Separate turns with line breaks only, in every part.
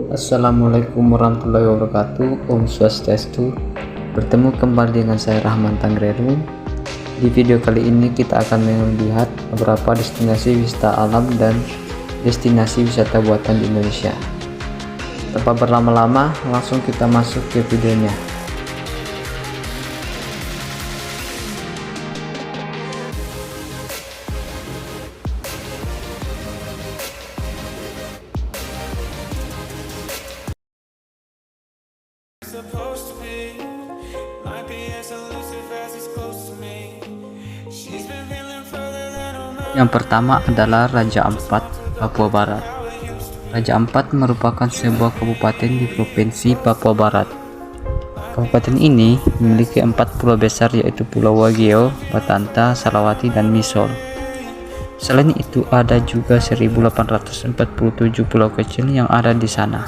Assalamualaikum warahmatullahi wabarakatuh. Om Swastiastu. Bertemu kembali dengan saya Rahman Tangreru. Di video kali ini kita akan melihat beberapa destinasi wisata alam dan destinasi wisata buatan di Indonesia. Tanpa berlama-lama, langsung kita masuk ke videonya. Yang pertama adalah Raja Ampat, Papua Barat. Raja Ampat merupakan sebuah kabupaten di Provinsi Papua Barat. Kabupaten ini memiliki 4 pulau besar, yaitu Pulau Wageo, Batanta, Salawati, dan Misol. Selain itu ada juga 1847 pulau kecil yang ada di sana.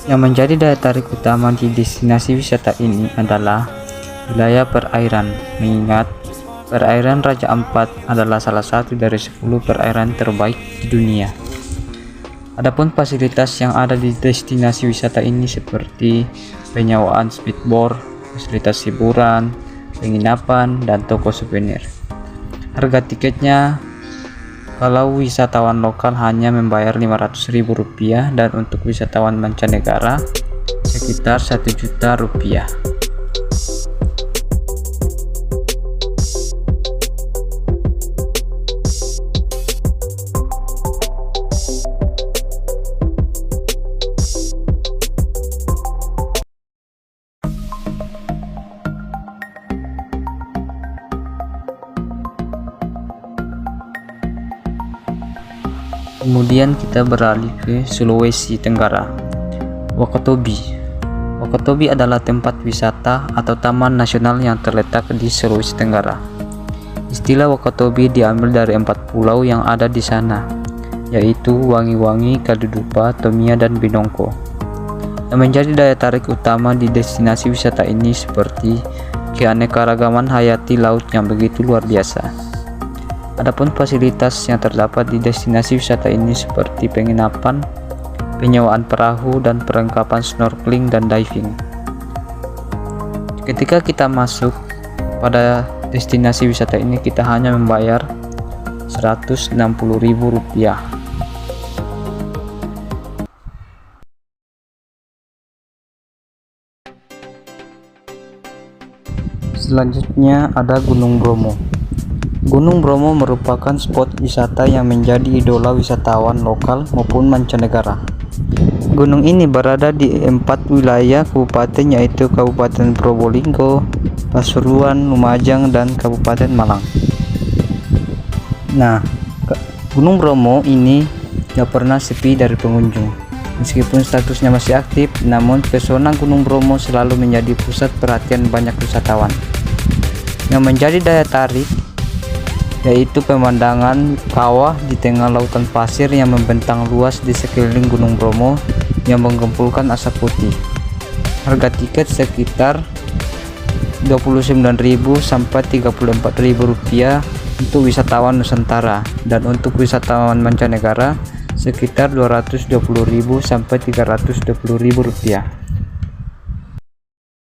Yang menjadi daya tarik utama di destinasi wisata ini adalah wilayah perairan, mengingat perairan Raja Ampat adalah salah satu dari 10 perairan terbaik di dunia. Adapun fasilitas yang ada di destinasi wisata ini seperti penyewaan speedboat, fasilitas hiburan, penginapan, dan toko souvenir. Harga tiketnya kalau wisatawan lokal hanya membayar Rp500.000 dan untuk wisatawan mancanegara sekitar Rp1.000.000. Kemudian kita beralih ke Sulawesi Tenggara. Wakatobi. Wakatobi adalah tempat wisata atau taman nasional yang terletak di Sulawesi Tenggara. Istilah Wakatobi diambil dari 4 pulau yang ada di sana, yaitu Wangi-Wangi, Kalidupa, Tomia, dan Binongko. Yang menjadi daya tarik utama di destinasi wisata ini seperti keanekaragaman hayati laut yang begitu luar biasa. Adapun fasilitas yang terdapat di destinasi wisata ini seperti penginapan, penyewaan perahu, dan perlengkapan snorkeling dan diving. Ketika kita masuk pada destinasi wisata ini, kita hanya membayar Rp160.000. Selanjutnya ada Gunung Bromo. Gunung Bromo merupakan spot wisata yang menjadi idola wisatawan lokal maupun mancanegara. Gunung ini berada di 4 wilayah kabupaten, yaitu Kabupaten Probolinggo, Pasuruan, Lumajang, dan Kabupaten Malang. Nah, Gunung Bromo ini gak pernah sepi dari pengunjung. Meskipun statusnya masih aktif, namun pesona Gunung Bromo selalu menjadi pusat perhatian banyak wisatawan. Yang menjadi daya tarik yaitu pemandangan kawah di tengah lautan pasir yang membentang luas di sekeliling Gunung Bromo yang menggempulkan asap putih. Harga tiket sekitar Rp29.000 sampai Rp34.000 untuk wisatawan Nusantara, dan untuk wisatawan mancanegara sekitar Rp220.000 sampai Rp320.000.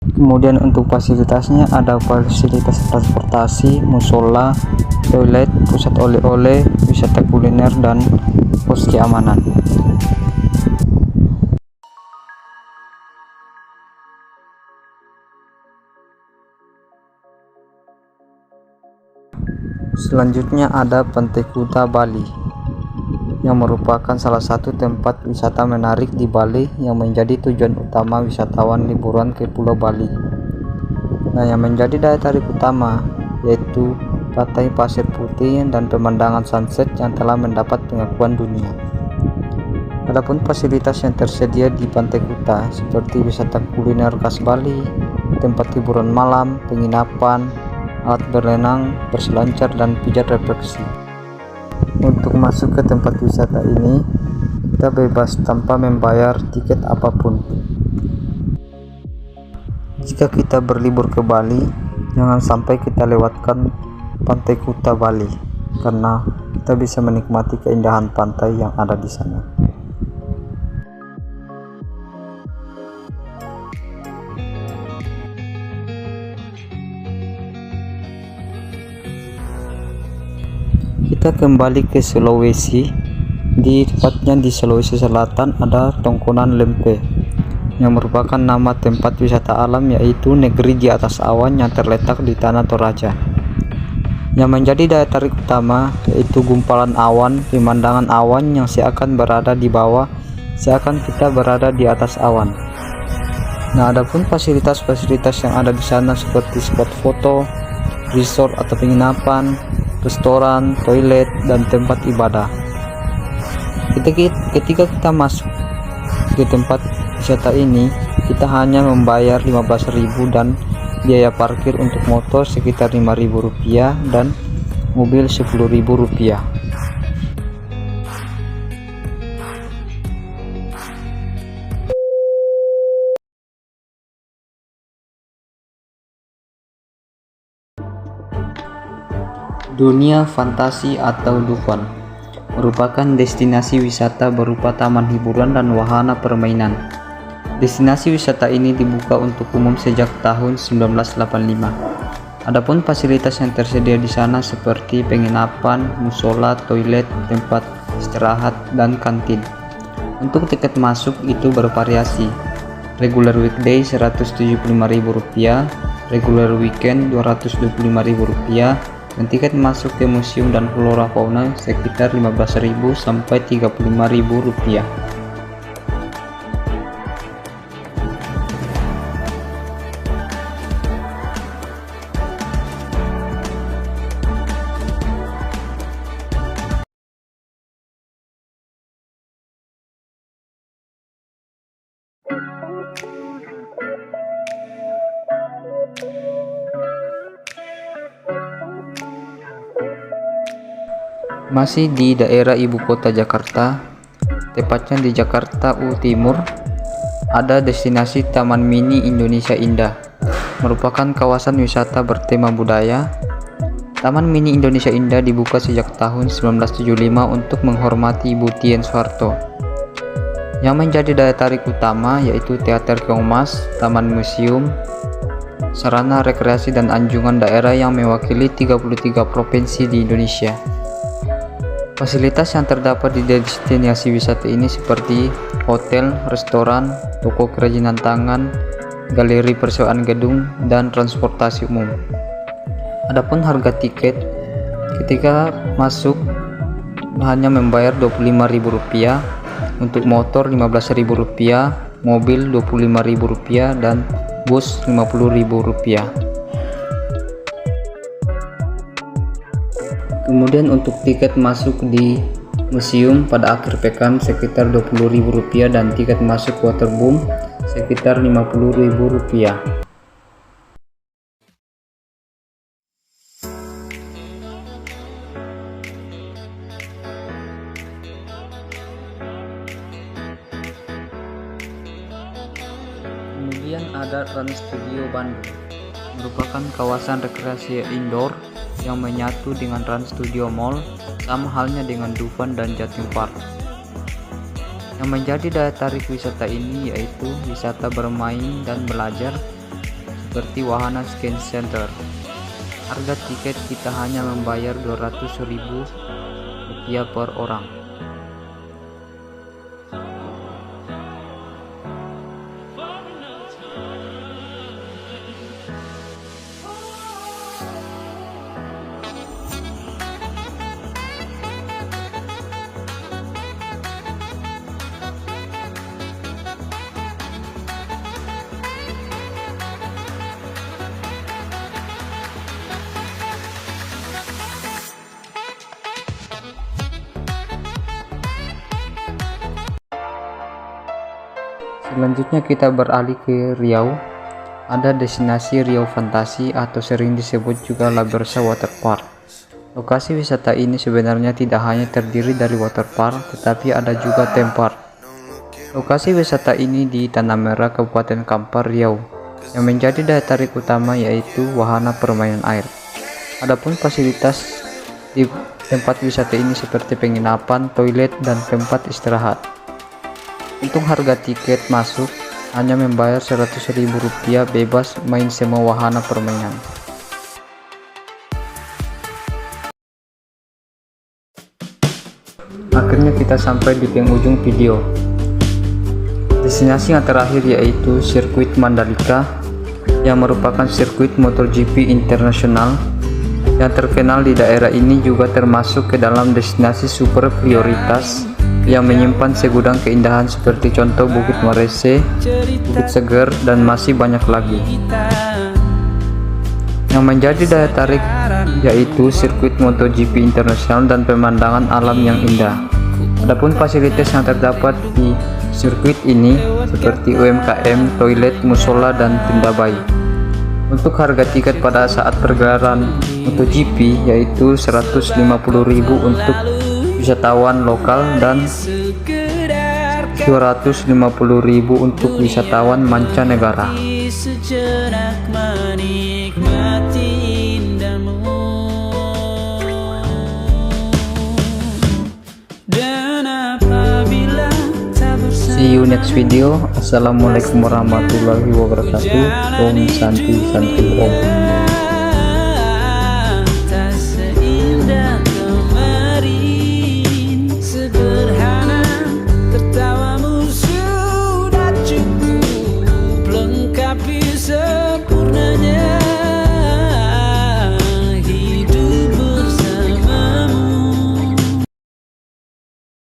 Kemudian untuk fasilitasnya ada fasilitas transportasi, musola, toilet, pusat oleh-oleh, wisata kuliner, dan pos keamanan. Selanjutnya ada Pantai Kuta Bali, yang merupakan salah satu tempat wisata menarik di Bali yang menjadi tujuan utama wisatawan liburan ke Pulau Bali. Nah, yang menjadi daya tarik utama yaitu pantai pasir putih dan pemandangan sunset yang telah mendapat pengakuan dunia. Adapun fasilitas yang tersedia di Pantai Kuta seperti wisata kuliner khas Bali, tempat hiburan malam, penginapan, alat berenang, berselancar, dan pijat refleksi. Untuk masuk ke tempat wisata ini, kita bebas tanpa membayar tiket apapun. Jika kita berlibur ke Bali, jangan sampai kita lewatkan Pantai Kuta Bali, karena kita bisa menikmati keindahan pantai yang ada di sana. Kita kembali ke Sulawesi. Tepatnya di Sulawesi Selatan ada Tongkonan Lempe yang merupakan nama tempat wisata alam, yaitu negeri di atas awan yang terletak di Tanah Toraja. Yang menjadi daya tarik utama yaitu gumpalan awan, pemandangan awan yang seakan berada di bawah, seakan kita berada di atas awan. Nah, adapun fasilitas-fasilitas yang ada di sana seperti spot foto, resort atau penginapan, restoran, toilet, dan tempat ibadah. Ketika kita masuk ke tempat wisata ini, kita hanya membayar 15.000 dan biaya parkir untuk motor sekitar Rp5.000 dan mobil Rp10.000. Dunia fantasi atau Dufan merupakan destinasi wisata berupa taman hiburan dan wahana permainan. Destinasi wisata ini dibuka untuk umum sejak tahun 1985. Adapun fasilitas yang tersedia di sana seperti penginapan, musola, toilet, tempat istirahat, dan kantin. Untuk tiket masuk itu bervariasi. Regular weekday Rp175.000, regular weekend Rp225.000, dan tiket masuk ke museum dan flora fauna sekitar Rp15.000 sampai Rp35.000. Masih di daerah ibu kota Jakarta, tepatnya di Jakarta Timur, ada destinasi Taman Mini Indonesia Indah, merupakan kawasan wisata bertema budaya. Taman Mini Indonesia Indah dibuka sejak tahun 1975 untuk menghormati Ibu Tien Soeharto. Yang menjadi daya tarik utama yaitu Teater Keong Mas, Taman Museum, sarana rekreasi dan anjungan daerah yang mewakili 33 provinsi di Indonesia. Fasilitas yang terdapat di destinasi wisata ini seperti hotel, restoran, toko kerajinan tangan, galeri persewaan gedung, dan transportasi umum. Adapun harga tiket, ketika masuk hanya membayar Rp25.000, untuk motor Rp15.000, mobil Rp25.000, dan bus Rp50.000. Kemudian untuk tiket masuk di museum pada akhir pekan sekitar Rp20.000 dan tiket masuk waterboom sekitar Rp50.000. Kemudian ada Trans Studio Bandung, merupakan kawasan rekreasi indoor yang menyatu dengan Trans Studio Mall, sama halnya dengan Dufan dan Jatim Park. Yang menjadi daya tarik wisata ini yaitu wisata bermain dan belajar seperti wahana Scan Center. Harga tiket kita hanya membayar Rp200.000 per orang. Selanjutnya kita beralih ke Riau. Ada destinasi Riau Fantasi atau sering disebut juga Labersa Water Park. Lokasi wisata ini sebenarnya tidak hanya terdiri dari water park, tetapi ada juga theme park. Lokasi wisata ini di Tanah Merah, Kabupaten Kampar, Riau. Yang menjadi daya tarik utama yaitu wahana permainan air. Adapun fasilitas di tempat wisata ini seperti penginapan, toilet, dan tempat istirahat. Untuk harga tiket masuk hanya membayar Rp100.000, bebas main semua wahana permainan. Akhirnya kita sampai di penghujung video. Destinasi yang terakhir yaitu sirkuit Mandalika, yang merupakan sirkuit MotoGP internasional yang terkenal di daerah ini, juga termasuk ke dalam destinasi super prioritas yang menyimpan segudang keindahan seperti contoh Bukit Marese, Bukit Seger, dan masih banyak lagi. Yang menjadi daya tarik yaitu sirkuit MotoGP internasional dan pemandangan alam yang indah. Adapun fasilitas yang terdapat di sirkuit ini seperti UMKM, toilet, musola, dan tenda bayi. Untuk harga tiket pada saat pergelaran MotoGP yaitu 150.000 untuk wisatawan lokal dan 250.000 untuk wisatawan mancanegara. See you next video. Assalamualaikum warahmatullahi wabarakatuh. Om Santi Santi Om.